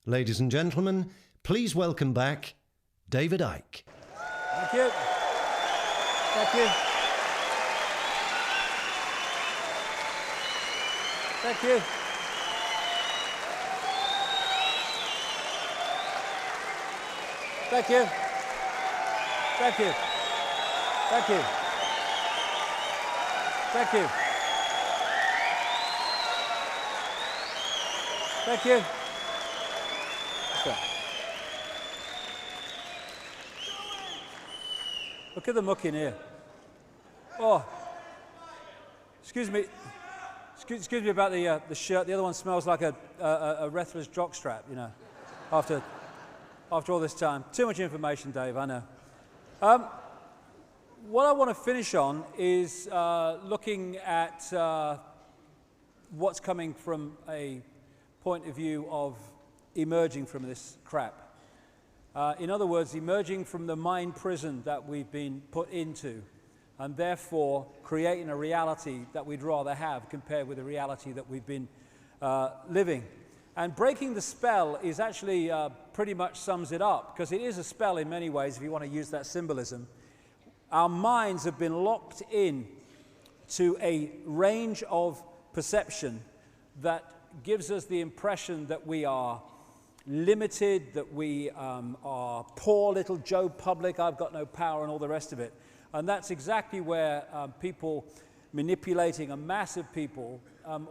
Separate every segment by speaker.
Speaker 1: Ladies and gentlemen, please welcome back David Icke.
Speaker 2: Thank you. Thank you. Thank you. Thank you. Thank you. Thank you. Thank you. Thank you. Look at the muck in here. Oh, excuse me. Excuse me about the shirt. The other one smells like a wrestler's jockstrap, you know. After all this time, too much information, Dave. I know. What I want to finish on is looking at what's coming from a point of view of emerging from this crap. In other words, emerging from the mind prison that we've been put into, and therefore creating a reality that we'd rather have compared with the reality that we've been living. And breaking the spell is actually pretty much sums it up, because it is a spell in many ways, if you want to use that symbolism. Our minds have been locked in to a range of perception that gives us the impression that we are limited, that we are poor little Joe Public, I've got no power, and all the rest of it. And that's exactly where people manipulating a mass of people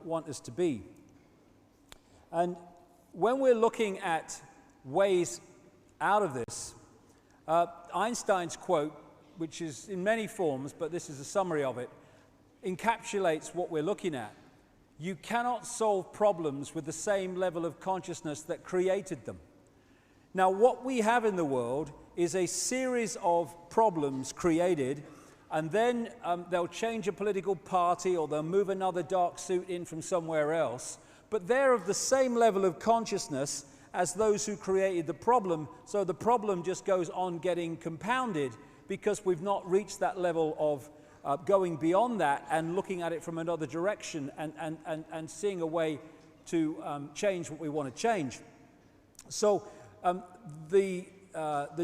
Speaker 2: want us to be. And when we're looking at ways out of this, Einstein's quote, which is in many forms, but this is a summary of it, encapsulates what we're looking at. You cannot solve problems with the same level of consciousness that created them. Now, what we have in the world is a series of problems created, and then they'll change a political party or they'll move another dark suit in from somewhere else, but they're of the same level of consciousness as those who created the problem, so the problem just goes on getting compounded because we've not reached that level of going beyond that and looking at it from another direction and seeing a way to change what we want to change. So the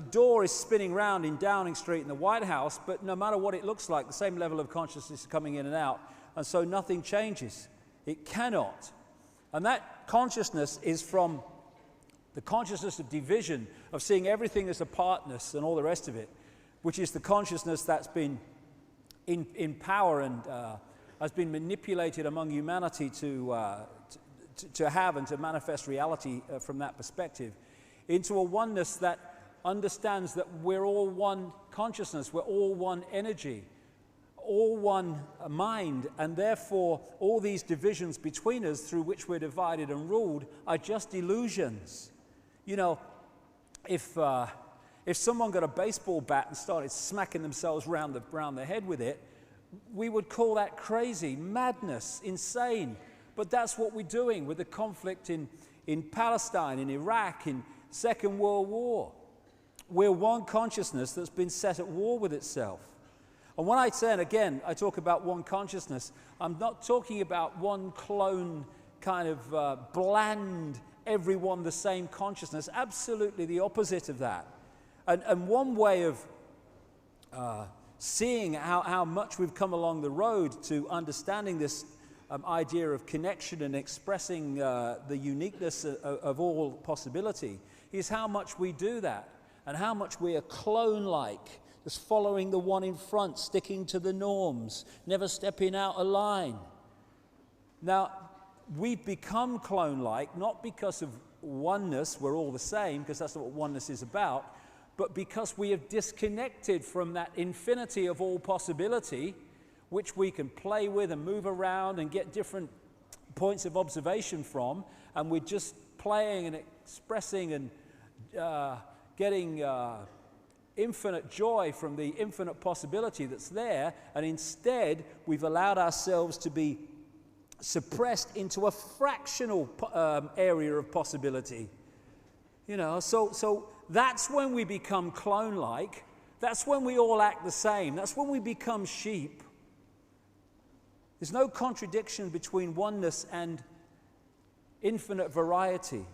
Speaker 2: door is spinning round in Downing Street in the White House, but no matter what it looks like, the same level of consciousness is coming in and out, and so nothing changes. It cannot. And that consciousness is from the consciousness of division, of seeing everything as a partness and all the rest of it, which is the consciousness that's been in power and has been manipulated among humanity to have and to manifest reality from that perspective, into a oneness that understands that we're all one consciousness, we're all one energy, all one mind, and therefore all these divisions between us through which we're divided and ruled are just illusions. You know, if someone got a baseball bat and started smacking themselves round the head with it, we would call that crazy, madness, insane. But that's what we're doing with the conflict in Palestine, in Iraq, in Second World War. We're one consciousness that's been set at war with itself. And when I say, and again, I talk about one consciousness, I'm not talking about one clone kind of bland, everyone the same consciousness. Absolutely the opposite of that. And one way of seeing how much we've come along the road to understanding this idea of connection and expressing the uniqueness of all possibility is how much we do that, and how much we are clone-like, just following the one in front, sticking to the norms, never stepping out of line. Now, we've become clone-like, not because of oneness, we're all the same, because that's not what oneness is about, but because we have disconnected from that infinity of all possibility, which we can play with and move around and get different points of observation from, and we're just playing and expressing and getting infinite joy from the infinite possibility that's there, and instead we've allowed ourselves to be suppressed into a fractional area of possibility. You know, so that's when we become clone-like. That's when we all act the same. That's when we become sheep. There's no contradiction between oneness and infinite variety,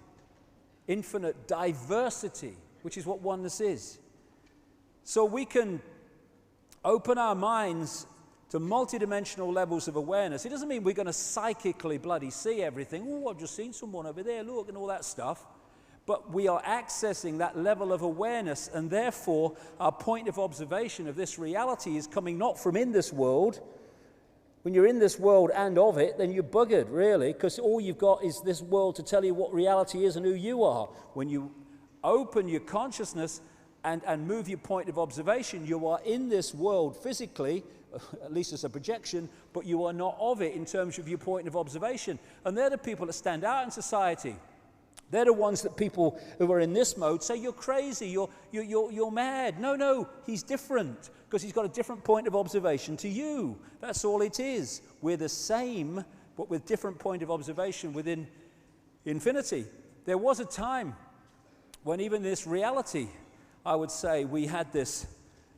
Speaker 2: infinite diversity, which is what oneness is. So we can open our minds to multidimensional levels of awareness. It doesn't mean we're going to psychically bloody see everything. Oh, I've just seen someone over there, look, and all that stuff. But we are accessing that level of awareness, and therefore our point of observation of this reality is coming not from in this world. When you're in this world and of it, then you're buggered, really, because all you've got is this world to tell you what reality is and who you are. When you open your consciousness and move your point of observation, you are in this world physically, at least as a projection, but you are not of it in terms of your point of observation. And they're the people that stand out in society. They're the ones that people who are in this mode say, you're crazy, you're mad. No, he's different, because he's got a different point of observation to you. That's all it is. We're the same, but with different point of observation within infinity. There was a time when even this reality, I would say, we had this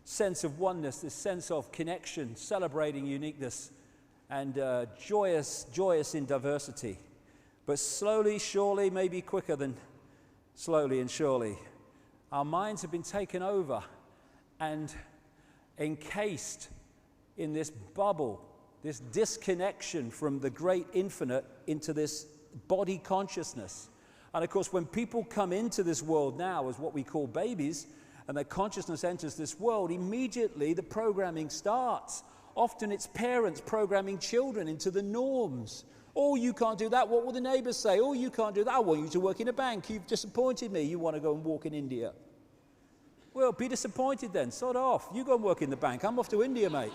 Speaker 2: sense of oneness, this sense of connection, celebrating uniqueness, and joyous in diversity. But slowly, surely, maybe quicker than slowly and surely, our minds have been taken over and encased in this bubble, this disconnection from the great infinite into this body consciousness. And of course, when people come into this world now as what we call babies, and their consciousness enters this world, immediately the programming starts. Often it's parents programming children into the norms. Oh, you can't do that. What will the neighbors say? Oh, you can't do that. I want you to work in a bank. You've disappointed me. You want to go and walk in India. Well, be disappointed then. Sod off. You go and work in the bank. I'm off to India, mate.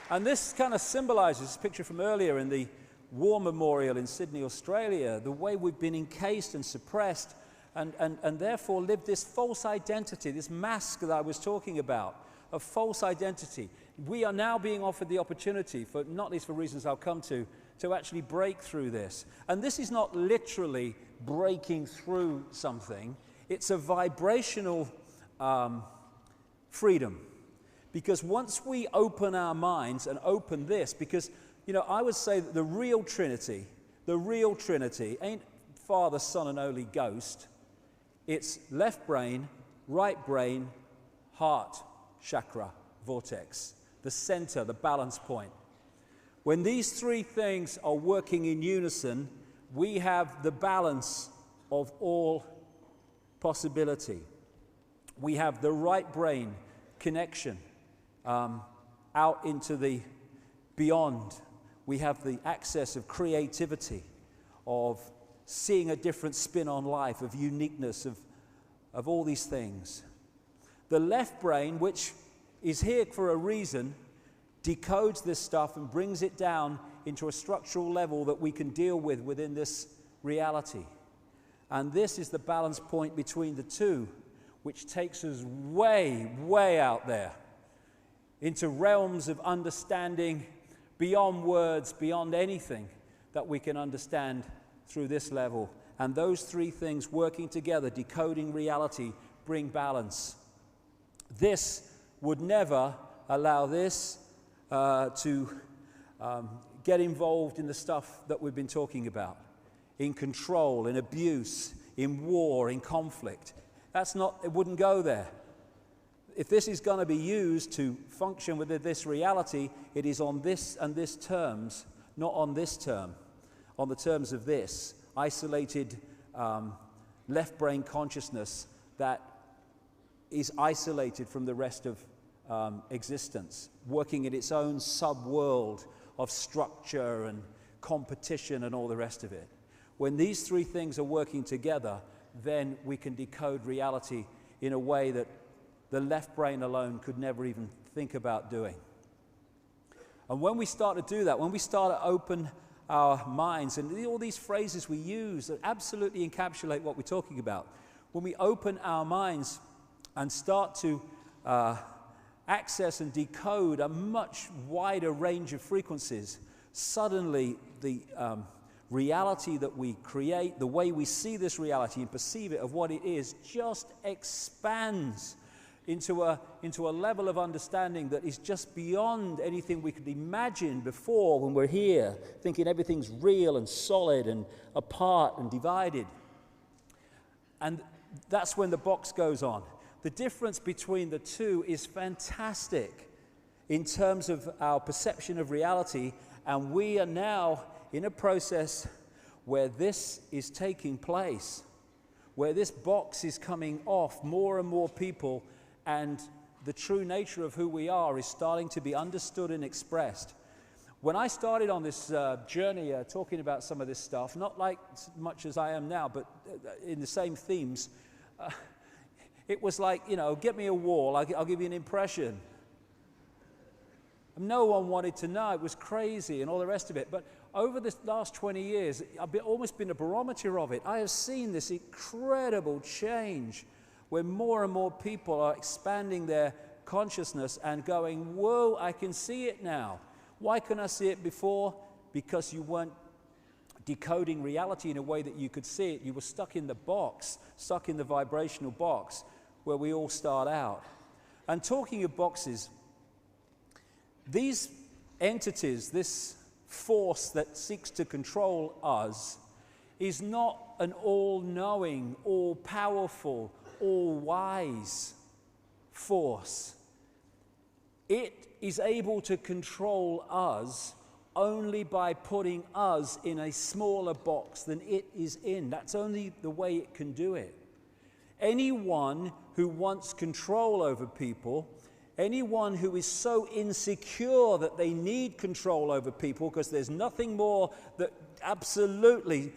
Speaker 2: And this kind of symbolizes this picture from earlier in the War Memorial in Sydney, Australia, the way we've been encased and suppressed and therefore lived this false identity, this mask that I was talking about, of false identity. We are now being offered the opportunity, for not least for reasons I'll come to actually break through this. And this is not literally breaking through something. It's a vibrational freedom. Because once we open our minds and open this, because, you know, I would say that the real Trinity ain't Father, Son, and Holy Ghost. It's left brain, right brain, heart, chakra, vortex, the center, the balance point. When these three things are working in unison, we have the balance of all possibility. We have the right brain connection out into the beyond. We have the access of creativity, of seeing a different spin on life, of uniqueness, of all these things. The left brain, which is here for a reason, decodes this stuff and brings it down into a structural level that we can deal with within this reality. And this is the balance point between the two, which takes us way, way out there into realms of understanding beyond words, beyond anything that we can understand through this level. And those three things working together, decoding reality, bring balance. This would never allow this to get involved in the stuff that we've been talking about, in control, in abuse, in war, in conflict. It wouldn't go there. If this is going to be used to function within this reality, it is on this and this terms, not on this term, on the terms of this isolated left brain consciousness that is isolated from the rest of existence, working in its own sub-world of structure and competition and all the rest of it. When these three things are working together, then we can decode reality in a way that the left brain alone could never even think about doing. And when we start to do that, when we start to open our minds, and all these phrases we use that absolutely encapsulate what we're talking about, when we open our minds and start to access and decode a much wider range of frequencies, suddenly the reality that we create, the way we see this reality and perceive it of what it is, just expands into a level of understanding that is just beyond anything we could imagine before when we're here, thinking everything's real and solid and apart and divided. And that's when the box goes on. The difference between the two is fantastic in terms of our perception of reality, and we are now in a process where this is taking place, where this box is coming off. More and more people, and the true nature of who we are is starting to be understood and expressed. When I started on this journey talking about some of this stuff, not like as much as I am now, but in the same themes, it was like, get me a wall, I'll give you an impression. No one wanted to know. It was crazy and all the rest of it. But over the last 20 years, I've almost been a barometer of it. I have seen this incredible change where more and more people are expanding their consciousness and going, whoa, I can see it now. Why couldn't I see it before? Because you weren't decoding reality in a way that you could see it. You were stuck in the box, stuck in the vibrational box where we all start out. And talking of boxes, these entities, this force that seeks to control us, is not an all-knowing, all-powerful, all-wise force. It is able to control us only by putting us in a smaller box than it is in. That's only the way it can do it. Anyone who wants control over people, anyone who is so insecure that they need control over people, because there's nothing more that absolutely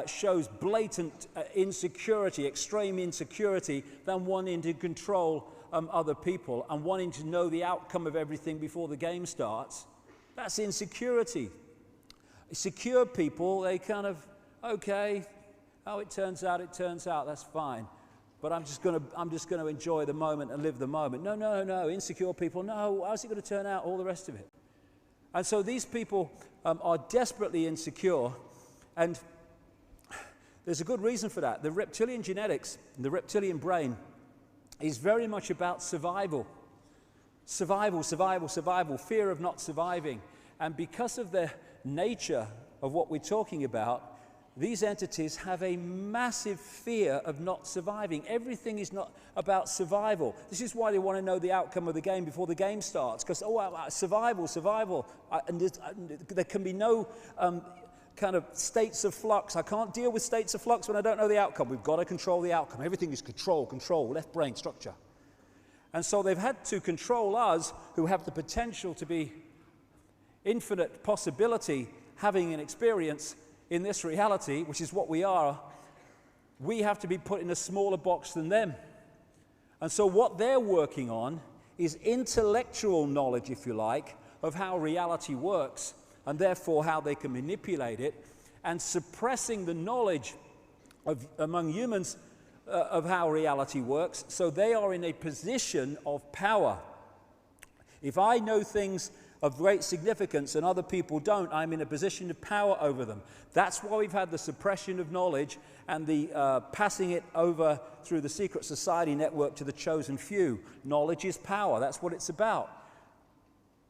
Speaker 2: shows blatant insecurity, extreme insecurity, than wanting to control other people and wanting to know the outcome of everything before the game starts. That's insecurity. Secure people, they kind of, okay, how it turns out, that's fine. But I'm just going to enjoy the moment and live the moment. No. Insecure people, no, how's it going to turn out? All the rest of it. And so these people are desperately insecure, and there's a good reason for that. The reptilian genetics, the reptilian brain, is very much about survival. Survival, fear of not surviving. And because of the nature of what we're talking about, these entities have a massive fear of not surviving. Everything is not about survival. This is why they want to know the outcome of the game before the game starts. Because, survival. And there can be no kind of states of flux. I can't deal with states of flux when I don't know the outcome. We've got to control the outcome. Everything is control, left brain structure. And so they've had to control us, who have the potential to be infinite possibility, having an experience in this reality, which is what we are. We have to be put in a smaller box than them. And so what they're working on is intellectual knowledge, if you like, of how reality works, and therefore how they can manipulate it, and suppressing the knowledge among humans of how reality works, so they are in a position of power. If I know things of great significance and other people don't, I'm in a position of power over them. That's why we've had the suppression of knowledge and the passing it over through the secret society network to the chosen few. Knowledge is power. That's what it's about.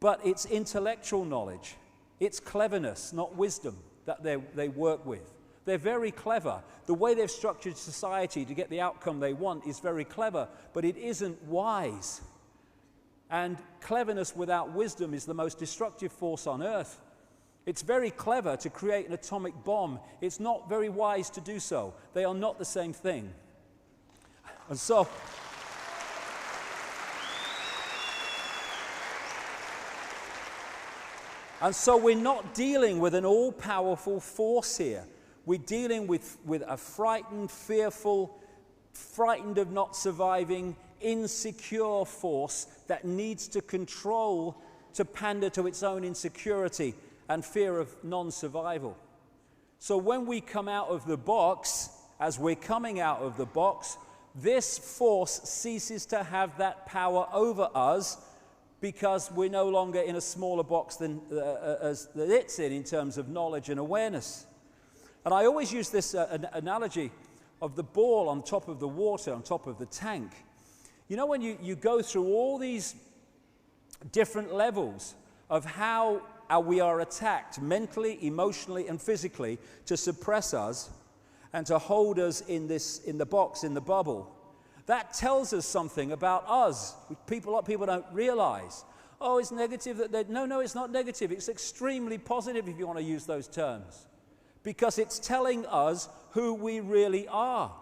Speaker 2: But it's intellectual knowledge. It's cleverness, not wisdom, that they work with. They're very clever. The way they've structured society to get the outcome they want is very clever, but it isn't wise. And cleverness without wisdom is the most destructive force on earth. It's very clever to create an atomic bomb. It's not very wise to do so. They are not the same thing. And so we're not dealing with an all-powerful force here. We're dealing with a frightened, fearful, frightened of not surviving, insecure force that needs to control to pander to its own insecurity and fear of non-survival. So when we come out of the box, as we're coming out of the box, this force ceases to have that power over us, because we're no longer in a smaller box than as that it's in terms of knowledge and awareness. And I always use this analogy of the ball on top of the water, on top of the tank. You know, when you go through all these different levels of how we are attacked mentally, emotionally, and physically to suppress us and to hold us in the box, in the bubble, that tells us something about us. A lot of people don't realize. Oh, it's negative. No, it's not negative. It's extremely positive if you want to use those terms, because it's telling us who we really are.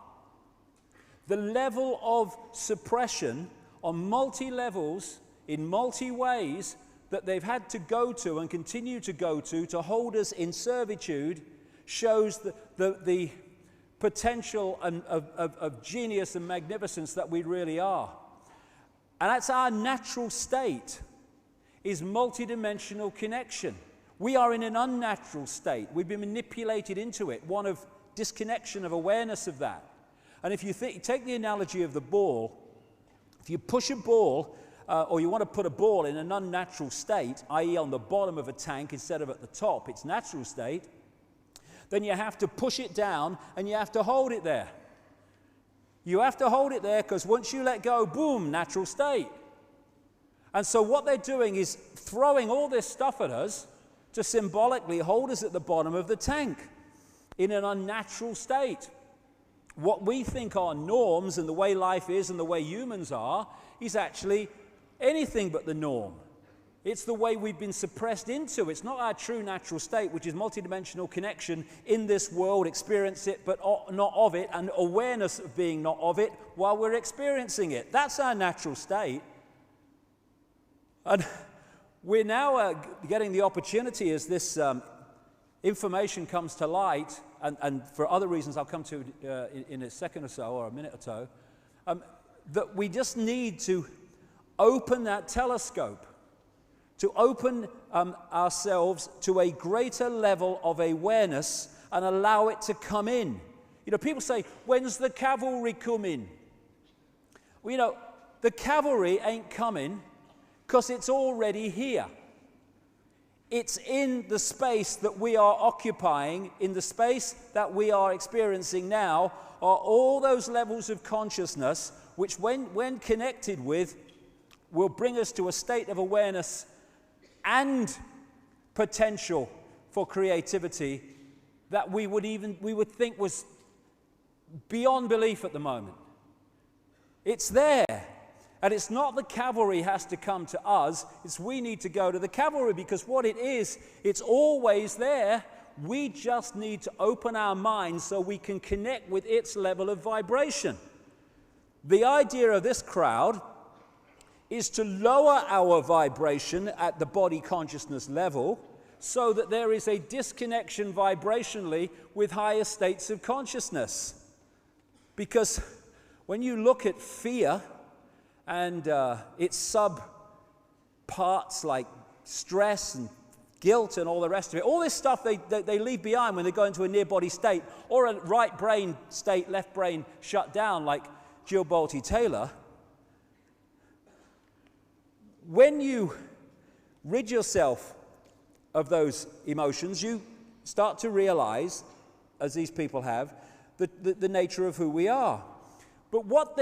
Speaker 2: The level of suppression on multi-levels, in multi-ways, that they've had to go to and continue to go to hold us in servitude, shows the potential of genius and magnificence that we really are. And that's our natural state, is multidimensional connection. We are in an unnatural state. We've been manipulated into it, one of disconnection, of awareness of that. And if you take the analogy of the ball, if you push a ball, or you want to put a ball in an unnatural state, i.e. on the bottom of a tank instead of at the top, its natural state, then you have to push it down and you have to hold it there. You have to hold it there because once you let go, boom, natural state. And so what they're doing is throwing all this stuff at us to symbolically hold us at the bottom of the tank in an unnatural state. What we think are norms and the way life is and the way humans are is actually anything but the norm. It's the way we've been suppressed into. It's not our true natural state, which is multidimensional connection in this world, experience it, but not of it, and awareness of being not of it while we're experiencing it. That's our natural state. And we're now getting the opportunity as this information comes to light, and for other reasons I'll come to in a second or so, or a minute or so, that we just need to open that telescope, to open ourselves to a greater level of awareness and allow it to come in. You know, people say, when's the cavalry coming? Well, you know, the cavalry ain't coming because it's already here. It's in the space that we are occupying, in the space that we are experiencing now, are all those levels of consciousness which, when connected with, will bring us to a state of awareness and potential for creativity that we would think was beyond belief at the moment. It's there. And it's not the cavalry has to come to us, it's we need to go to the cavalry, because what it is, it's always there. We just need to open our minds so we can connect with its level of vibration. The idea of this crowd is to lower our vibration at the body consciousness level so that there is a disconnection vibrationally with higher states of consciousness. Because when you look at fear and its sub-parts like stress and guilt and all the rest of it, all this stuff they leave behind when they go into a near-body state or a right brain state, left brain shut down like Jill Bolte Taylor. When you rid yourself of those emotions, you start to realize, as these people have, the nature of who we are. But what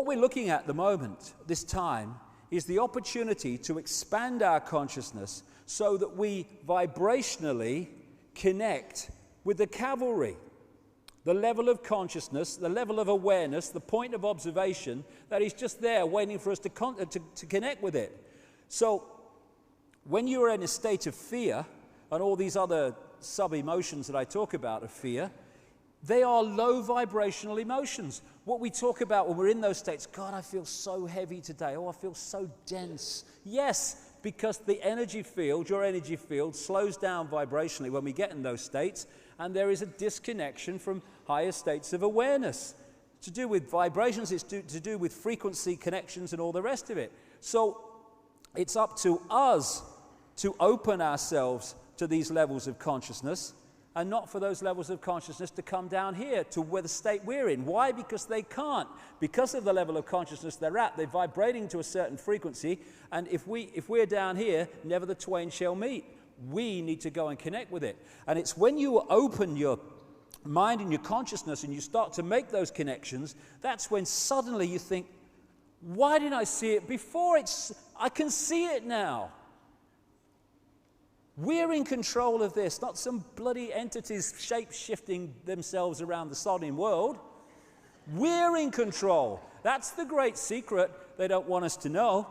Speaker 2: we're looking at the moment, this time, is the opportunity to expand our consciousness so that we vibrationally connect with the cavalry. The level of consciousness, the level of awareness, the point of observation that is just there waiting for us to connect with it. So when you are in a state of fear, and all these other sub-emotions that I talk about of fear, they are low vibrational emotions. What we talk about when we're in those states, God, I feel so heavy today. Oh, I feel so dense. Yes, because the energy field, your energy field, slows down vibrationally when we get in those states, and there is a disconnection from higher states of awareness. To do with vibrations, it's to do with frequency connections and all the rest of it. So it's up to us to open ourselves to these levels of consciousness and not for those levels of consciousness to come down here to where the state we're in. Why? Because they can't. Because of the level of consciousness they're at, they're vibrating to a certain frequency, and if we're down here, never the twain shall meet. We need to go and connect with it. And it's when you open your mind and your consciousness and you start to make those connections, that's when suddenly you think, why didn't I see it before? I can see it now. We're in control of this, not some bloody entities shape-shifting themselves around the sodding world. We're in control. That's the great secret they don't want us to know.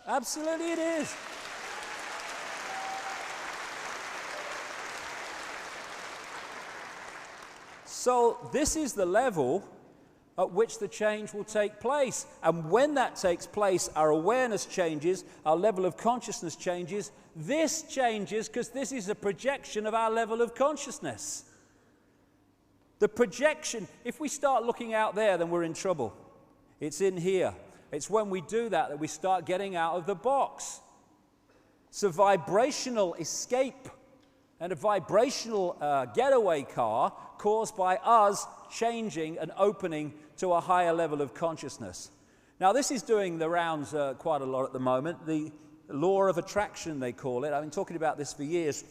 Speaker 2: Absolutely it is. So this is the level at which the change will take place. And when that takes place, our awareness changes, our level of consciousness changes. This changes because this is a projection of our level of consciousness. The projection, if we start looking out there, then we're in trouble. It's in here. It's when we do that we start getting out of the box. It's a vibrational escape and a vibrational getaway car caused by us changing and opening to a higher level of consciousness. Now, this is doing the rounds quite a lot at the moment. The law of attraction, they call it. I've been talking about this for years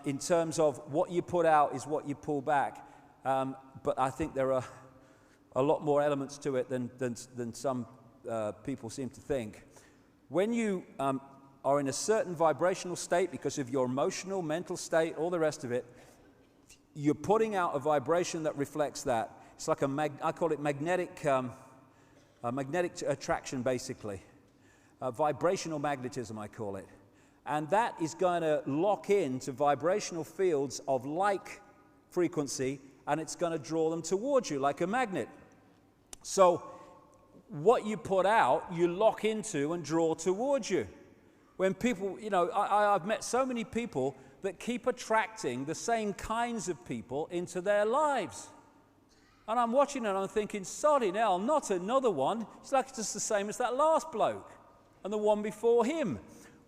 Speaker 2: in terms of what you put out is what you pull back. But I think there are a lot more elements to it than some people seem to think. When you are in a certain vibrational state because of your emotional, mental state, all the rest of it, you're putting out a vibration that reflects that. It's like I call it magnetic attraction, basically. Vibrational magnetism, I call it. And that is going to lock into vibrational fields of like frequency, and it's going to draw them towards you like a magnet. So what you put out, you lock into and draw towards you. When people, I've met so many people that keep attracting the same kinds of people into their lives. And I'm watching it and I'm thinking, soddy hell, not another one. It's like it's just the same as that last bloke and the one before him.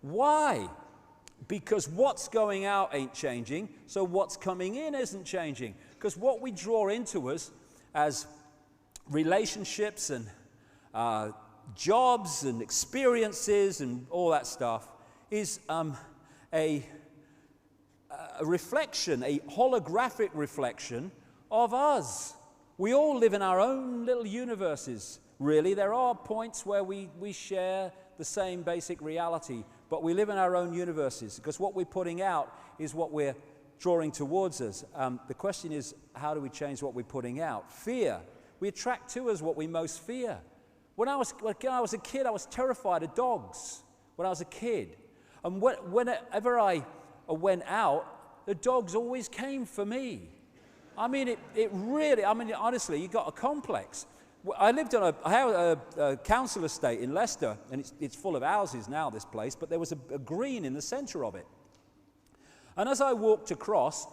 Speaker 2: Why? Because what's going out ain't changing, so what's coming in isn't changing. Because what we draw into us as relationships and jobs and experiences and all that stuff is a reflection, a holographic reflection of us. We all live in our own little universes, really. There are points where we share the same basic reality, but we live in our own universes because what we're putting out is what we're drawing towards us. The question is, how do we change what we're putting out? Fear. We attract to us what we most fear. When I was a kid, I was terrified of dogs when I was a kid. And whenever I went out, the dogs always came for me. I mean, honestly, you got a complex. I had a council estate in Leicester, and it's full of houses now, this place, but there was a green in the centre of it. And as I walked across,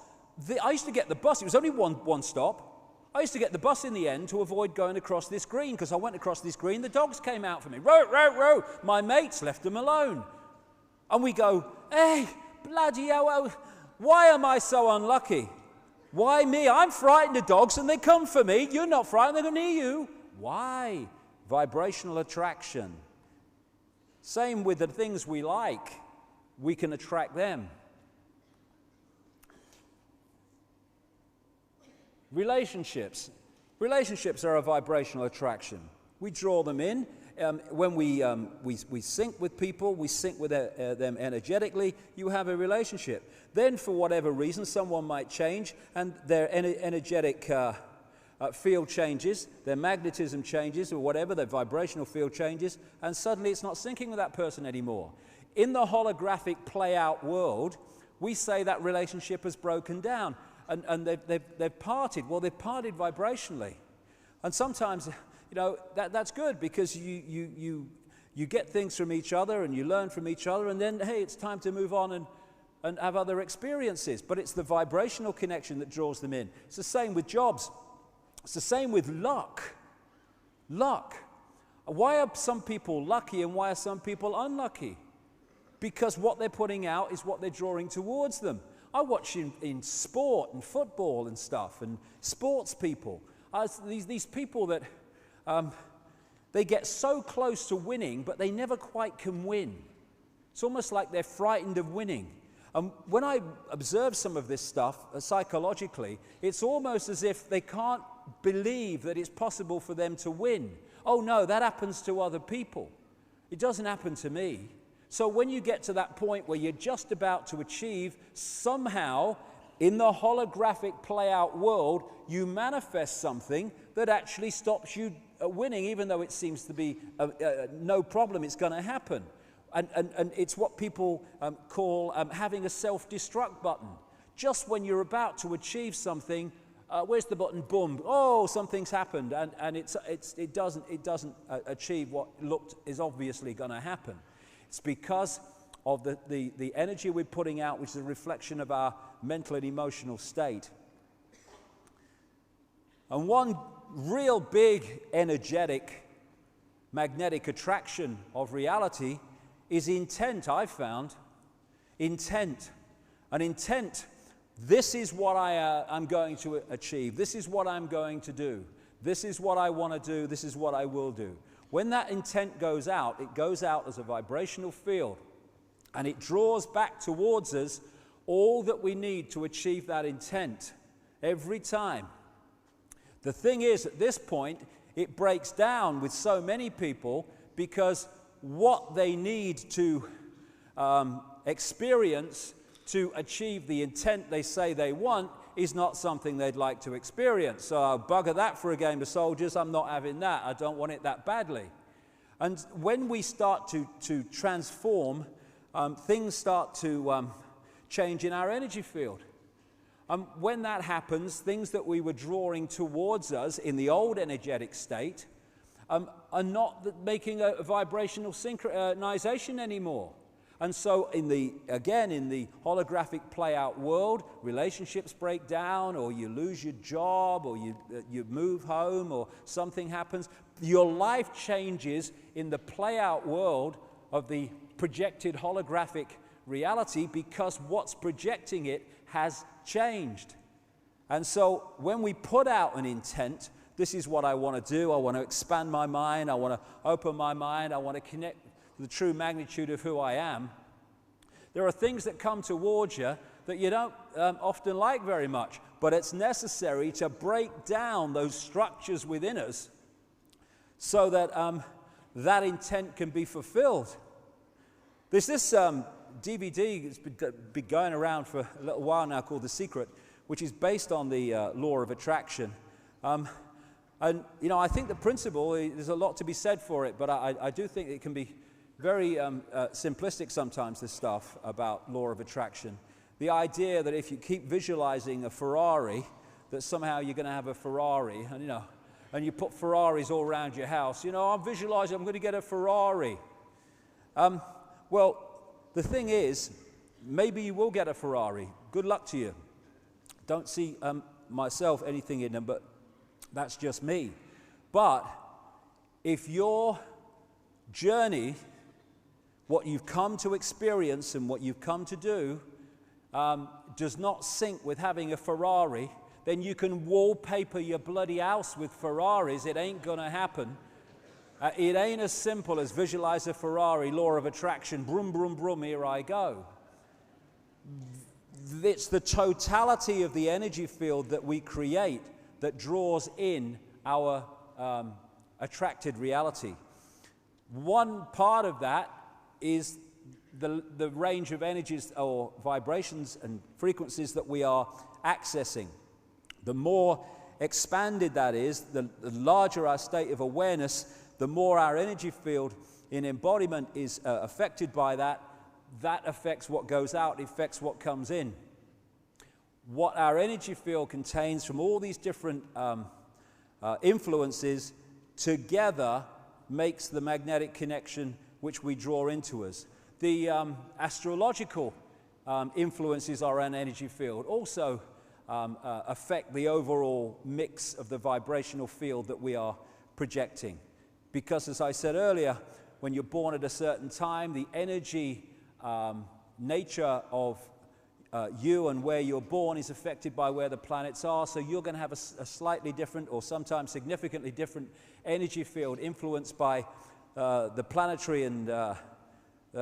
Speaker 2: I used to get the bus. It was only one stop. I used to get the bus in the end to avoid going across this green, because I went across this green, the dogs came out for me. Row, row, row. My mates left them alone. And we go, hey, bloody hell, why am I so unlucky? Why me? I'm frightened of dogs and they come for me. You're not frightened, they're near you. Why? Vibrational attraction. Same with the things we like. We can attract them. Relationships. Relationships are a vibrational attraction. We draw them in. When we sync with people, we sync with them energetically, you have a relationship. Then, for whatever reason, someone might change, and their energetic field changes, their magnetism changes, or whatever, their vibrational field changes, and suddenly it's not syncing with that person anymore. In the holographic play-out world, we say that relationship has broken down, and they've parted. Well, they've parted vibrationally. And sometimes, that's good, because you get things from each other and you learn from each other, and then, hey, it's time to move on and have other experiences. But it's the vibrational connection that draws them in. It's the same with jobs. It's the same with luck. Luck. Why are some people lucky and why are some people unlucky? Because what they're putting out is what they're drawing towards them. I watch in sport and football and stuff, and sports people. These people that they get so close to winning, but they never quite can win. It's almost like they're frightened of winning. When I observe some of this stuff psychologically, it's almost as if they can't believe that it's possible for them to win. Oh no, that happens to other people. It doesn't happen to me. So when you get to that point where you're just about to achieve, somehow in the holographic play-out world, you manifest something that actually stops you winning, even though it seems to be no problem, it's going to happen. And it's what people call having a self-destruct button. Just when you're about to achieve something, where's the button? Boom! Oh, something's happened, and it doesn't achieve what is obviously going to happen. It's because of the energy we're putting out, which is a reflection of our mental and emotional state. And one real big energetic magnetic attraction of reality is intent, I've found. Intent. An intent, this is what I'm going to achieve. This is what I'm going to do. This is what I want to do. This is what I will do. When that intent goes out, it goes out as a vibrational field, and it draws back towards us all that we need to achieve that intent every time. The thing is, at this point, it breaks down with so many people because what they need to experience to achieve the intent they say they want is not something they'd like to experience. So I'll bugger that for a game of soldiers. I'm not having that. I don't want it that badly. And when we start to transform, things start to change in our energy field. When that happens, things that we were drawing towards us in the old energetic state are not making a vibrational synchronization anymore. And so in the holographic play-out world, relationships break down, or you lose your job, or you move home, or something happens. Your life changes in the play-out world of the projected holographic reality because what's projecting it has changed. And so when we put out an intent, this is what I want to do. I want to expand my mind. I want to open my mind. I want to connect the true magnitude of who I am. There are things that come towards you that you don't often like very much, but it's necessary to break down those structures within us so that that intent can be fulfilled. There's this DVD that's been going around for a little while now called The Secret, which is based on the law of attraction. And, you know, I think the principle, there's a lot to be said for it, but I do think it can be very simplistic sometimes, this stuff about law of attraction. The idea that if you keep visualizing a Ferrari, that somehow you're going to have a Ferrari, and, you know, and you put Ferraris all around your house. You know, I'm visualizing I'm going to get a Ferrari. Well, the thing is, maybe you will get a Ferrari. Good luck to you. Don't see myself anything in them, but that's just me. But if your journey, what you've come to experience and what you've come to do, does not sync with having a Ferrari, then you can wallpaper your bloody house with Ferraris. It ain't gonna happen. It ain't as simple as visualize a Ferrari, law of attraction, brum, brum, brum, here I go. It's the totality of the energy field that we create that draws in our attracted reality. One part of that is the range of energies or vibrations and frequencies that we are accessing. The more expanded that is, the larger our state of awareness, the more our energy field in embodiment is affected by that. That affects what goes out, it affects what comes in. What our energy field contains from all these different influences together makes the magnetic connection which we draw into us. The astrological influences our energy field also affect the overall mix of the vibrational field that we are projecting. Because, as I said earlier, when you're born at a certain time, the energy nature of you and where you're born is affected by where the planets are, so you're going to have a slightly different or sometimes significantly different energy field influenced by the planetary and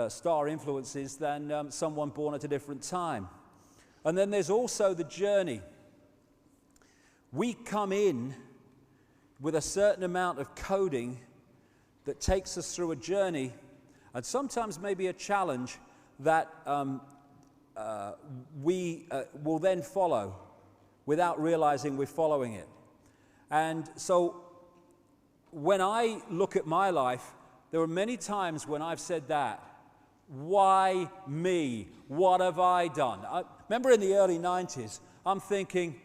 Speaker 2: star influences than someone born at a different time. And then there's also the journey. We come in with a certain amount of coding that takes us through a journey, and sometimes maybe a challenge that we will then follow without realizing we're following it. And so when I look at my life, there are many times when I've said that, why me? What have I done? I remember in the early 90s, I'm thinking,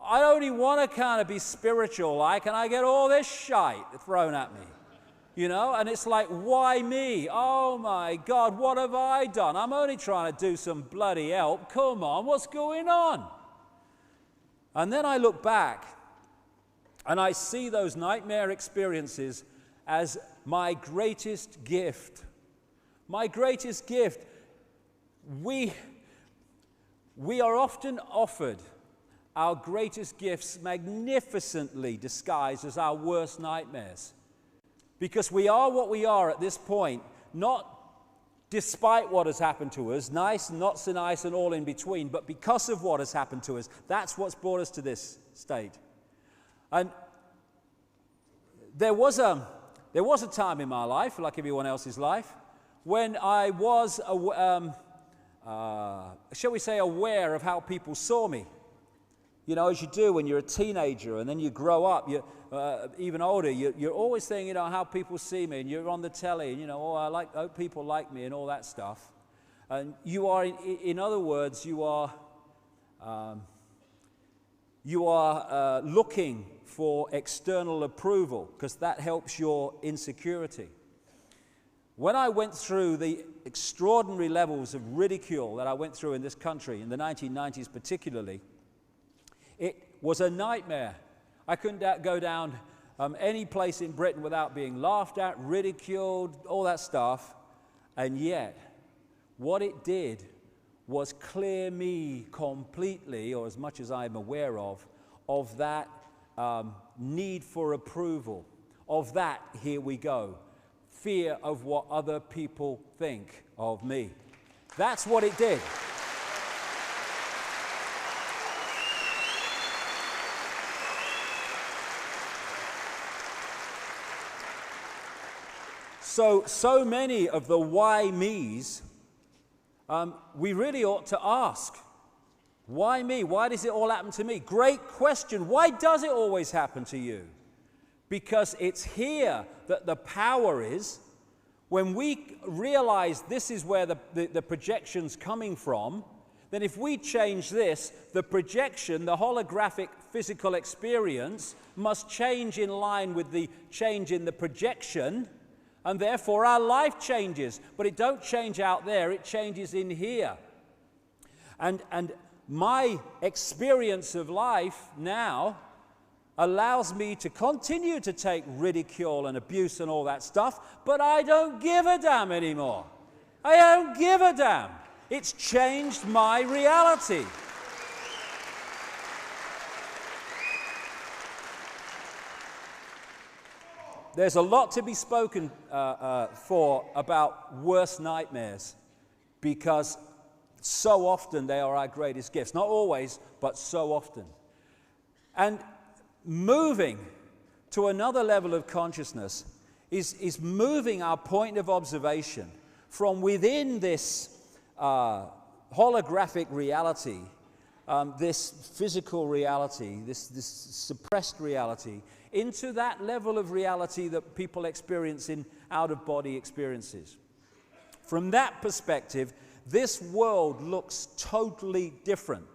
Speaker 2: I only want to kind of be spiritual like, and I get all this shite thrown at me. You know, and it's like, why me? Oh my God, what have I done? I'm only trying to do some bloody help. Come on, what's going on? And then I look back and I see those nightmare experiences as my greatest gift. My greatest gift. We are often offered our greatest gifts magnificently disguised as our worst nightmares. Because we are what we are at this point, not despite what has happened to us, nice, not so nice, and all in between, but because of what has happened to us. That's what's brought us to this state. And there was a time in my life, like everyone else's life, when I was, shall we say, aware of how people saw me. You know, as you do when you're a teenager and then you grow up, you're even older, you're always saying, you know, how people see me, and you're on the telly, and, you know, I hope people like me and all that stuff. And you are, in other words, you are looking for external approval because that helps your insecurity. When I went through the extraordinary levels of ridicule that I went through in this country, in the 1990s particularly, it was a nightmare. I couldn't go down any place in Britain without being laughed at, ridiculed, all that stuff. And yet, what it did was clear me completely, or as much as I'm aware of that need for approval, of that, here we go, fear of what other people think of me. That's what it did. So many of the why me's, we really ought to ask, why me? Why does it all happen to me? Great question. Why does it always happen to you? Because it's here that the power is. When we realize this is where the projection's coming from, then if we change this, the projection, the holographic physical experience, must change in line with the change in the projection, and therefore our life changes. But it don't change out there, it changes in here. And my experience of life now allows me to continue to take ridicule and abuse and all that stuff, but I don't give a damn anymore. I don't give a damn. It's changed my reality. There's a lot to be spoken for about worst nightmares, because so often they are our greatest gifts. Not always, but so often. And moving to another level of consciousness is moving our point of observation from within this holographic reality, this physical reality, this suppressed reality, into that level of reality that people experience in out-of-body experiences. From that perspective, this world looks totally different.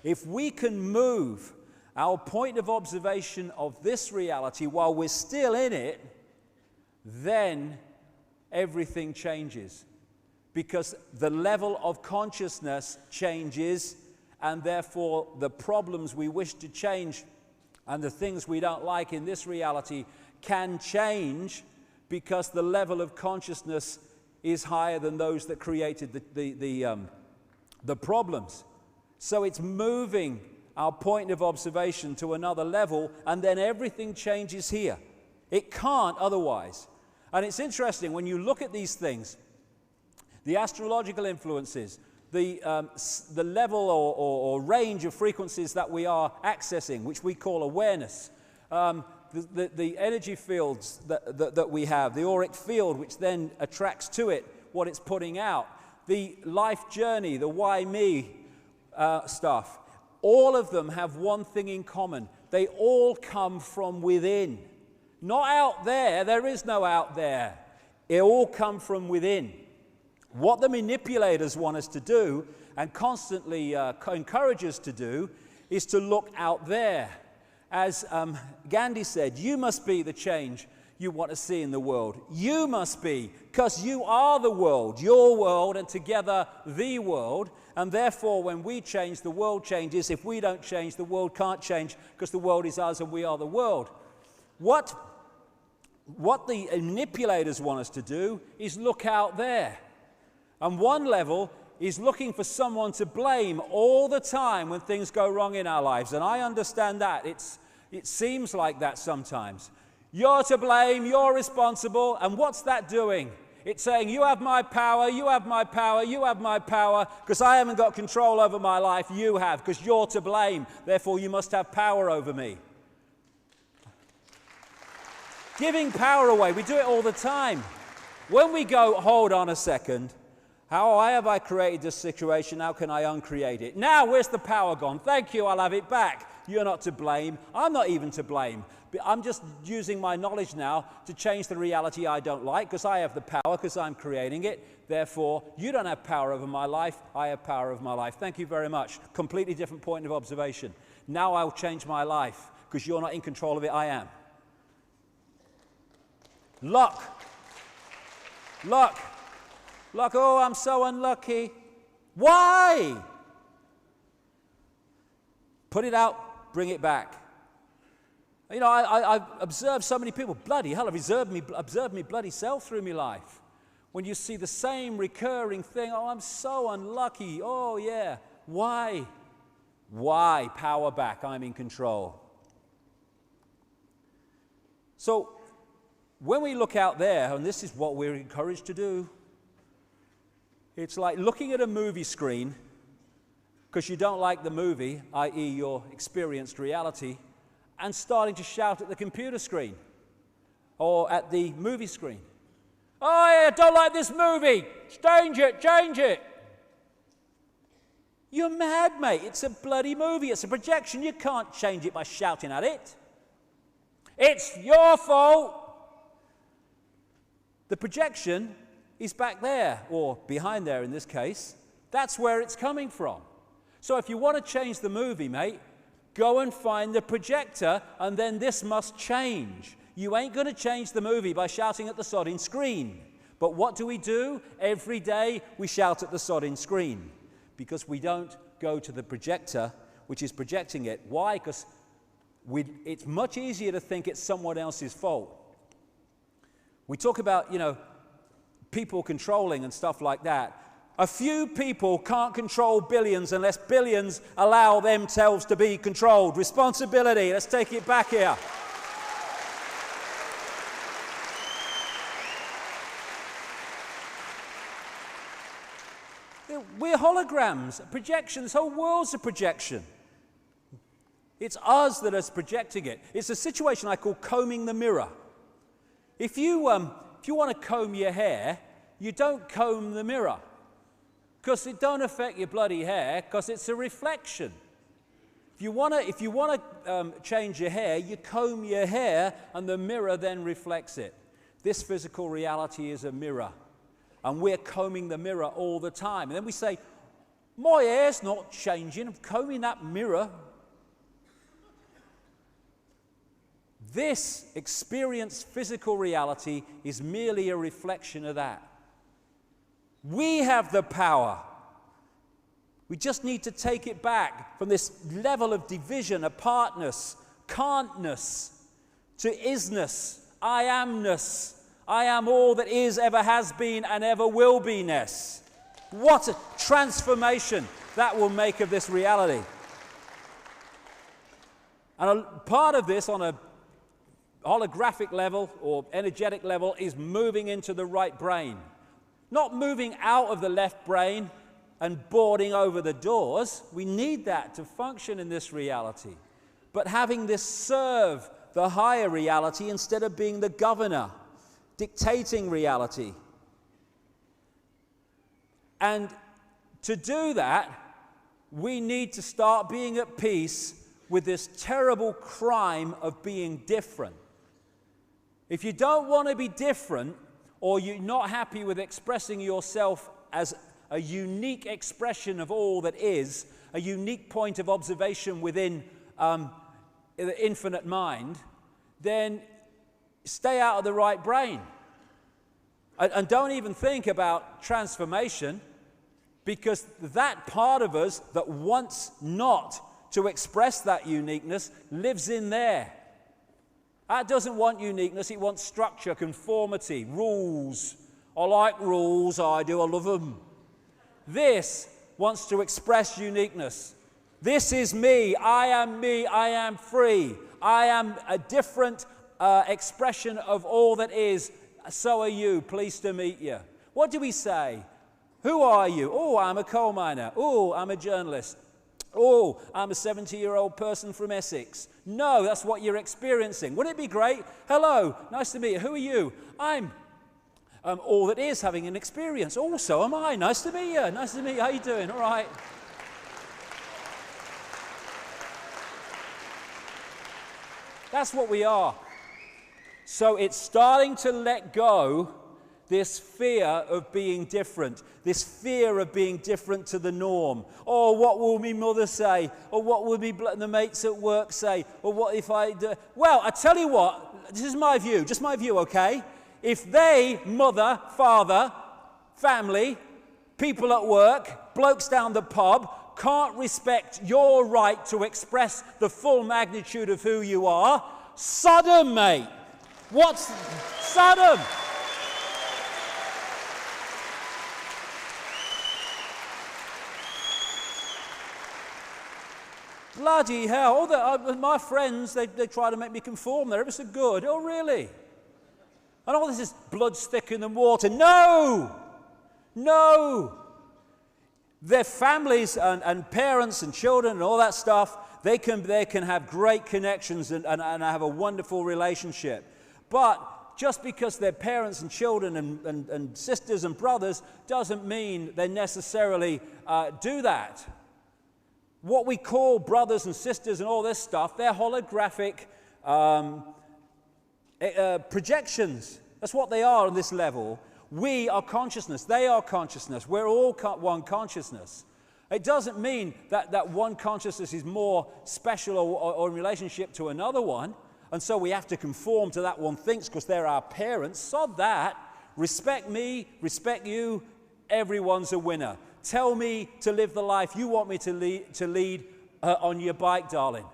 Speaker 2: If we can move our point of observation of this reality while we're still in it, then everything changes. Because the level of consciousness changes, and therefore the problems we wish to change and the things we don't like in this reality can change, because the level of consciousness is higher than those that created the problems. So it's moving our point of observation to another level, and then everything changes here. It can't otherwise. And it's interesting, when you look at these things, the astrological influences, the level or range of frequencies that we are accessing, which we call awareness, the energy fields that we have, the auric field, which then attracts to it what it's putting out, the life journey, the why me stuff, all of them have one thing in common. They all come from within. Not out there. There is no out there. It all come from within. What the manipulators want us to do, and constantly encourage us to do, is to look out there. As Gandhi said, you must be the change you want to see in the world. You must be, because you are the world, your world, and together the world. And therefore, when we change, the world changes. If we don't change, the world can't change, because the world is us and we are the world. What the manipulators want us to do is look out there. And one level is looking for someone to blame all the time when things go wrong in our lives. And I understand that. It seems like that sometimes. You're to blame, you're responsible, and what's that doing? It's saying, you have my power, you have my power, you have my power, because I haven't got control over my life, you have, because you're to blame, therefore you must have power over me. Giving power away, we do it all the time. When we go, hold on a second, how have I created this situation, how can I uncreate it? Now, where's the power gone? Thank you, I'll have it back. You're not to blame, I'm not even to blame. I'm just using my knowledge now to change the reality I don't like, because I have the power, because I'm creating it. Therefore, you don't have power over my life, I have power over my life. Thank you very much. Completely different point of observation. Now I'll change my life, because you're not in control of it, I am. Luck. Luck. Luck, oh, I'm so unlucky. Why? Put it out, bring it back. You know, I've observed so many people, bloody hell, I've observed me bloody self through my life. When you see the same recurring thing, oh, I'm so unlucky, oh yeah. Why? Why? Power back, I'm in control. So, when we look out there, and this is what we're encouraged to do, it's like looking at a movie screen, because you don't like the movie, i.e. your experienced reality, and starting to shout at the computer screen or at the movie screen. Oh, yeah, don't like this movie. Change it, change it. You're mad, mate. It's a bloody movie. It's a projection. You can't change it by shouting at it. It's your fault. The projection is back there, or behind there in this case. That's where it's coming from. So if you want to change the movie, mate, go and find the projector, and then this must change. You ain't going to change the movie by shouting at the sodding screen. But what do? Every day we shout at the sodding screen, because we don't go to the projector, which is projecting it. Why? Because it's much easier to think it's someone else's fault. We talk about, you know, people controlling and stuff like that. A few people can't control billions unless billions allow themselves to be controlled. Responsibility. Let's take it back here. We're holograms, projections. The whole world's a projection. It's us that is projecting it. It's a situation I call combing the mirror. If you want to comb your hair, you don't comb the mirror, because it don't affect your bloody hair, because it's a reflection. If you want to change your hair, you comb your hair, and the mirror then reflects it. This physical reality is a mirror, and we're combing the mirror all the time. And then we say, my hair's not changing, I'm combing that mirror. This experienced physical reality is merely a reflection of that. We have the power. We just need to take it back from this level of division, apartness, can'tness, to isness, I amness. I am all that is, ever has been, and ever will be-ness. What a transformation that will make of this reality. And a part of this on a holographic level or energetic level is moving into the right brain. Not moving out of the left brain and boarding over the doors. We need that to function in this reality. But having this serve the higher reality instead of being the governor, dictating reality. And to do that, we need to start being at peace with this terrible crime of being different. If you don't want to be different, or you're not happy with expressing yourself as a unique expression of all that is, a unique point of observation within the infinite mind, then stay out of the right brain. And don't even think about transformation, because that part of us that wants not to express that uniqueness lives in there. That doesn't want uniqueness, it wants structure, conformity, rules. I like rules, I do, I love them. This wants to express uniqueness. This is me, I am free. I am a different expression of all that is. So are you, pleased to meet you. What do we say? Who are you? Oh, I'm a coal miner. Oh, I'm a journalist. Oh, I'm a 70-year-old person from Essex. No, that's what you're experiencing. Wouldn't it be great? Hello, nice to meet you. Who are you? I'm all that is, having an experience. Oh, so am I. Nice to meet you. Nice to meet you. How you doing? All right. That's what we are. So it's starting to let go this fear of being different, this fear of being different to the norm. Oh, what will my mother say? Or what will the mates at work say? Or what if I do? Well, I tell you what, this is my view, just my view, okay? If they, mother, father, family, people at work, blokes down the pub, can't respect your right to express the full magnitude of who you are, Sodom, mate. What's Sodom? Bloody hell. All my friends, they try to make me conform. They're ever so good. Oh, really? And all this is blood's thicker than water. No! No! Their families and parents and children and all that stuff, they can have great connections and have a wonderful relationship. But just because they're parents and children and sisters and brothers doesn't mean they necessarily do that. What we call brothers and sisters and all this stuff, they're holographic projections. That's what they are on this level. We are consciousness. They are consciousness. We're all one consciousness. It doesn't mean that one consciousness is more special or in relationship to another one, and so we have to conform to that one thinks because they're our parents. Sod that. Respect me, respect you. Everyone's a winner. Tell me to live the life you want me to lead on your bike, darling.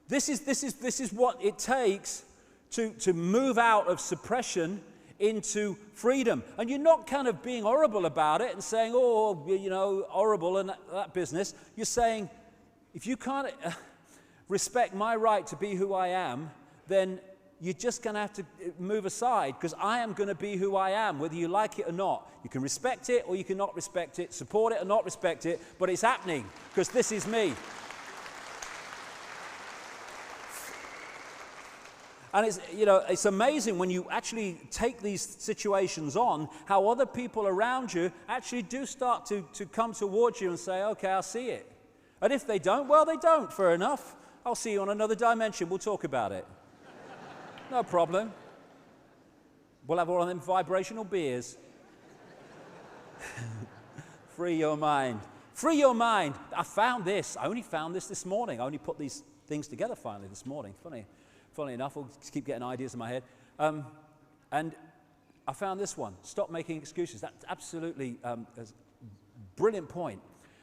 Speaker 2: This is what it takes to move out of suppression into freedom. And you're not kind of being horrible about it and saying, oh, you know, horrible and that business. You're saying, if you can't respect my right to be who I am, then you're just going to have to move aside, because I am going to be who I am, whether you like it or not. You can respect it or you cannot respect it, support it or not respect it, but it's happening, because this is me. And it's amazing when you actually take these situations on, how other people around you actually do start to come towards you and say, okay, I'll see it. And if they don't, well, they don't, fair enough. I'll see you on another dimension, we'll talk about it. No problem. We'll have all of them vibrational beers. Free your mind. Free your mind. I found this. I only found this morning. I only put these things together finally this morning. Funny enough, I'll just keep getting ideas in my head. And I found this one. Stop making excuses. That's absolutely a brilliant point.